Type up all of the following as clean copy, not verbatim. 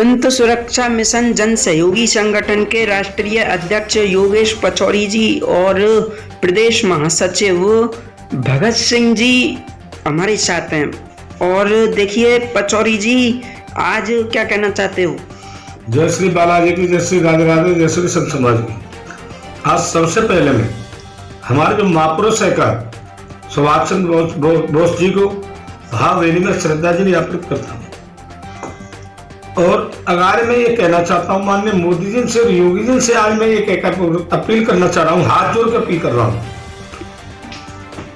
संत सुरक्षा मिशन जन सहयोगी संगठन के राष्ट्रीय अध्यक्ष योगेश पचौरी जी और प्रदेश महासचिव भगत सिंह जी हमारे साथ हैं। और देखिए पचौरी जी, आज क्या कहना चाहते हो? जय श्री बालाजी की, जय श्री राधे राधे, जय श्री संत समाज की। आज सबसे पहले मैं हमारे जो महापुरुष है का सुभाष चंद्र बोस जी को भावभीनी में श्रद्धांजलि अर्पित करता हूँ। और अगर मैं ये कहना चाहता हूँ माननीय मोदी जी से और योगी जी से, आज मैं एक अपील करना चाह रहा हूँ, हाथ जोड़ के अपील कर रहा हूँ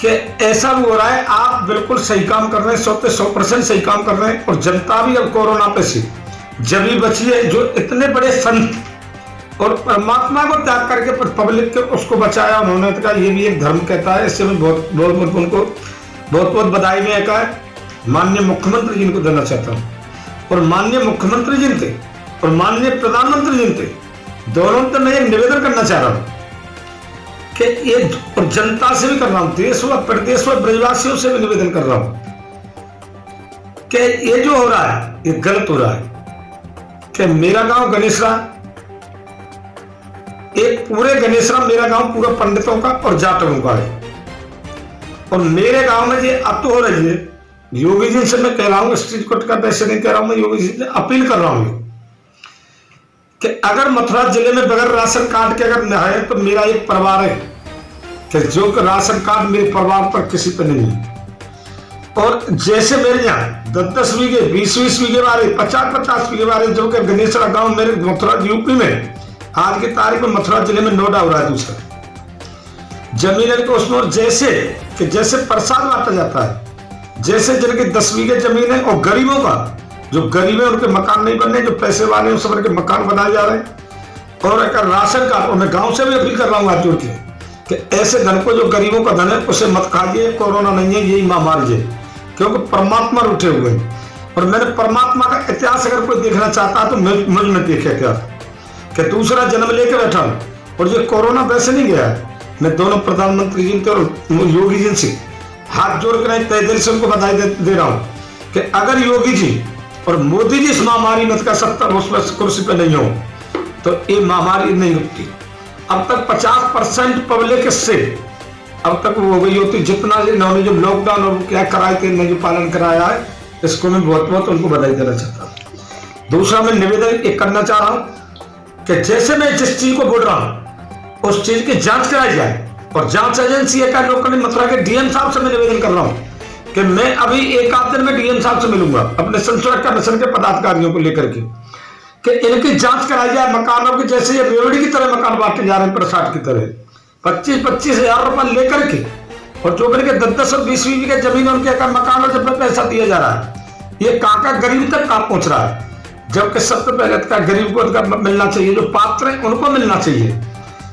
कि ऐसा भी हो रहा है, आप बिल्कुल सही काम कर रहे हैं, 100% सही काम कर रहे हैं। और जनता भी अब कोरोना पे से जब भी बची है, जो इतने बड़े संत और परमात्मा को त्याग करके पब्लिक के उसको बचाया उन्होंने, तो ये भी एक धर्म कहता है। इससे मैं उनको बहुत बहुत बधाई में कहा है। माननीय मुख्यमंत्री जी को देना चाहता हूँ, और माननीय मुख्यमंत्री जी थे और माननीय प्रधानमंत्री जी थे, दोनों तो मैं एक निवेदन करना चाह रहा हूँ कि ये, और जनता से भी कर रहा हूँ, देश व प्रदेश व ब्रजवासियों से भी निवेदन कर रहा हूँ कि ये जो हो रहा है ये गलत हो रहा है। कि मेरा गांव गणेशरा, एक पूरे गणेशरा मेरा गांव पूरा पंडितों का और जाटकों का है, और मेरे गांव में ये अब तो हो रही है। योगी जी से मैं कह रहा हूँ, स्ट्रीट कोर्ट का पैसे नहीं कह रहा हूँ, मैं योगी जी से अपील कर रहा हूँ कि अगर मथुरा जिले में बगैर राशन कार्ड के अगर न है तो मेरा एक परिवार है कि जो राशन कार्ड मेरे परिवार पर किसी पे नहीं है। और जैसे मेरे यहाँ 10-10 बीघे, 20-20 बीघे वाले, 50-50 बीघे वाले जो कि गणेशरा गांव मेरे मथुरा यूपी में आज की तारीख में मथुरा जिले में नोएडा हो रहा है दूसरा जमीन है, तो उसमें जैसे प्रसाद बांटा जाता है, जैसे जिनके 10 बीघे जमीन है और गरीबों का, जो गरीब है उनके मकान नहीं बन रहे, जो पैसे वाले हैं सब के मकान बनाए जा रहे हैं। और अगर राशन कार्ड, और मैं गांव से भी अपील कर रहा हूँ हाथ जोड़ के कि ऐसे धन को, जो गरीबों का धन है उसे मत खाइए। कोरोना नहीं है, यही महामारी है, क्योंकि परमात्मा उठे हुए हैं। और मैंने परमात्मा का इतिहास अगर कोई देखना चाहता है तो मुझ में देखे इतिहास कि दूसरा जन्म लेके बैठा हूँ, और ये कोरोना वैसे नहीं गया है। मैं दोनों प्रधानमंत्री जी और योगी जी से हाथ जोड़ कर तय दिल से उनको बधाई दे रहा हूँ कि अगर योगी जी और मोदी जी इस महामारी में का 70 कुर्सी पे नहीं हो तो ये महामारी नहीं रुकती। अब तक 50% पब्लिक इससे अब तक वो हो गई होती, जितना इन्होंने जो लॉकडाउन और क्या कराए थे, इन्होंने जो पालन कराया है, इसको मैं बहुत बहुत उनको बधाई देना चाहता हूँ। दूसरा मैं निवेदन एक करना चाह रहा हूँ कि जैसे मैं जिस चीज को बोल रहा हूँ उस चीज की जांच कराई जाए, और जांच एजेंसी का लोकल मथुरा के डीएम साहब से मैं निवेदन कर रहा हूं कि मैं अभी एक आध दिन में डीएम साहब से मिलूंगा अपने संत सुरक्षा मिशन के पदाधिकारियों को लेकर के कि इनकी जांच कराई जाए मकानों की। जैसे ये रेवड़ी की तरह मकान बांटे जा रहे हैं, प्रसाद की तरह 25-25 हजार रुपए लेकर के, और जो करके 10-10 और 20 बीघे जमीन उनके मकानों से पैसा दिया जा रहा है। ये कहाँ गरीब तक कहाँ पहुंच रहा है, जबकि सबसे पहले का गरीब को मिलना चाहिए, जो पात्र है उनको मिलना चाहिए।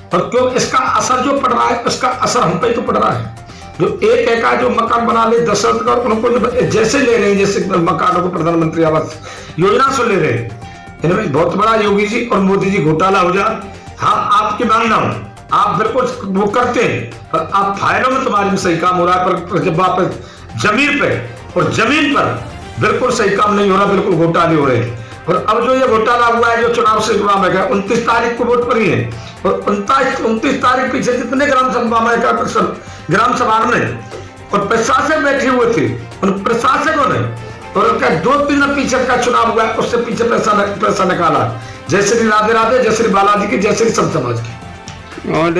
और क्यों इसका असर जो पड़ रहा है, उसका असर हम पे तो पड़ रहा है। जो एक एका जो मकान बना ले 10 का, उनको जैसे ले रहे हैं, जैसे मकानों को प्रधानमंत्री आवास योजना से ले रहे हैं, इनमें बहुत बड़ा योगी जी और मोदी जी घोटाला हो जाए। हाँ, आपकी मानना हूं, आप बिल्कुल वो करते हैं, पर आप फाइलों में तुम्हारे में सही काम हो रहा है, पर जब आप जमीन पे और जमीन पर बिल्कुल सही काम नहीं हो रहा, बिल्कुल घोटाले हो रहे हैं। और अब जो ये घोटाला हुआ है, जो चुनाव से जुड़ा है, 29 तारीख को वोट पड़ी है, और 29 तारीख पीछे जितने ग्राम सभा में और प्रशासक बैठे हुए थे, उन प्रशासकों ने और उनका 2-3% का चुनाव हुआ, उससे पीछे पैसा निकाला। जय श्री राधे राधे, जय श्री बालाजी की, जय श्री संत समाज की। और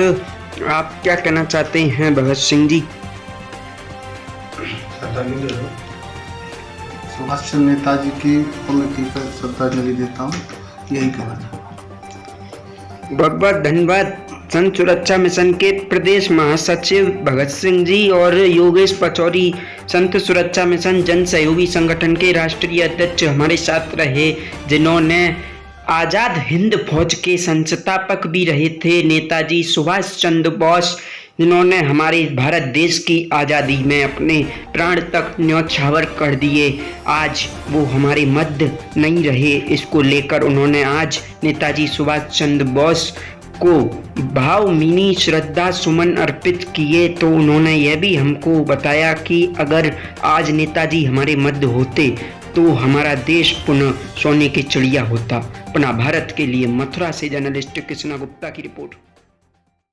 आप क्या कहना चाहते हैं भगत सिंह जी? सुभाष चंद्र नेताजी की पुण्यतिथि पर श्रद्धांजलि देता हूँ, यही कहना चाहता हूँ। बहुत बहुत धन्यवाद। संत सुरक्षा मिशन के प्रदेश महासचिव भगत सिंह जी और योगेश पचौरी, संत सुरक्षा मिशन जन सहयोगी संगठन के राष्ट्रीय अध्यक्ष हमारे साथ रहे, जिन्होंने आज़ाद हिंद फौज के संस्थापक भी रहे थे, नेताजी सुभाष चंद्र बोस, जिन्होंने हमारे भारत देश की आज़ादी में अपने प्राण तक न्यौछावर कर दिए। आज वो हमारे मध्य नहीं रहे, इसको लेकर उन्होंने आज नेताजी सुभाष चंद्र बोस को भावभीनी श्रद्धा सुमन अर्पित किए। तो उन्होंने यह भी हमको बताया कि अगर आज नेताजी हमारे मध्य होते तो हमारा देश पुनः सोने की चिड़िया होता। पुनः भारत के लिए मथुरा से जर्नलिस्ट कृष्णा गुप्ता की रिपोर्ट।